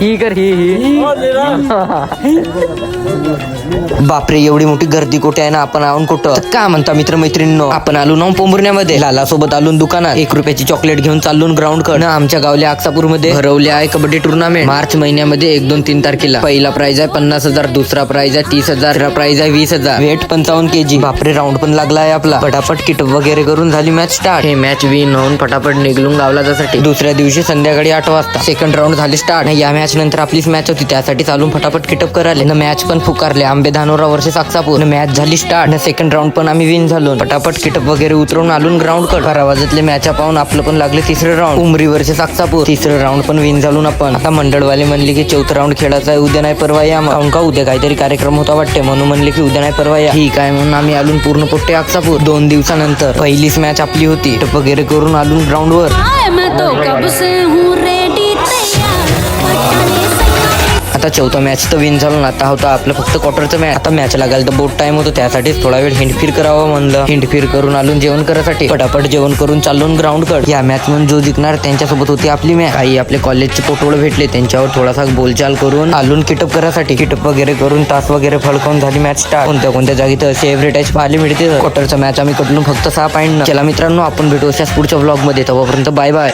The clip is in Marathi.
ही कर ही बापरे, एवढी मोठी गर्दी कुठे आहे ना, आपण आऊन कुठं? तर काय म्हणता मित्र मैत्रिणींनो, आपण आलो ना पोंभुर्ण्यामध्ये लाला सोबत आलो दुकानात 1 रुपयाची चॉकलेट घेऊन चाललो ग्राउंड कडे. आमच्या गावल्या अक्सापूर मध्ये भरवले आहे कबड्डी टुर्नामेंट मार्च महिन्यामध्ये 1, 2, 3 तारखेला. पहिला प्राइज आहे 50,000, दुसरा प्राइज आहे 30,000, तिसरा प्राइज आहे 20,000, वेट 55 kg. बापरे, राऊंड पण लागला आहे आपला. फटाफट किट वगैरे करून झाली मॅच स्टार्ट. हे मॅच विन होऊन फटाफट निघलून गावला जासाठी. दुसऱ्या दिवशी संध्याकाळी 8 वाजता सेकंड राऊंड झाले स्टार्ट. या मॅच नंतर आपलीच मॅच होती, त्यासाठी चालून फटाफट किटअप करायला. मॅच पण फुकारले आंबे धानोरा वर्सेस अक्सापूर. मॅच झाली स्टार्ट. सेकंड राऊंड पण आम्ही विन झालो. फटाफट किटअप वगैरे उतरवून आलो ग्राउंड कडे. 12 वाजतले मॅच पाहून आपलं पण लागले तिसरे राऊंड उमरी वर्सेस अक्सापूर. तिसरं राऊंड पण विन झालो आपण. आता मंडळवाले म्हणले की चौथा राऊंड खेळायचा आहे, उद्या नाही परवा या. काऊन का उद्या काहीतरी कार्यक्रम होता वाटते, म्हणून म्हणले की उद्या नाही परवा या. ठीक आहे म्हणून आम्ही आलो पूर्ण पोट्टे अक्सापूर. 2 दिवसानंतर पहिलीच मॅच आपली होती. किटअप वगैरे करून आलो ग्राउंड वर. आता चौथा मॅच तर विन झालो ना. आता होता आपलं फक्त क्वार्टरचं मॅच. आता मॅच लागायला तर बोट टाइम होतो, त्यासाठीच थोडा वेळ हिंडफिर करावं म्हणलं. हिंडफिर करून आलो जेवण करायसाठी. फटाफट जेवण करून चाललो ग्राउंड कडे. या मॅच मध्ये जो जिंकणार त्यांच्यासोबत होती आपली मॅच. काही आपले कॉलेजचे पोटोळ भेटले, त्यांच्यावर थोडासा बोलचाल करून आलो किटअप करायसाठी. किटअप वगैरे करून तास वगैरे फळकावून झाली मॅच स्टार्ट. कोणत्या कोणत्या जागी तर असे एव्हरेज पाहायला मिळते. क्वार्टरचा मॅच आम्ही कटलो फक्त 6 पॉईंट. चला मित्रांनो, आपण भेटू अशाच पुढच्या व्लॉग मध्ये. तोपर्यंत बाय बाय.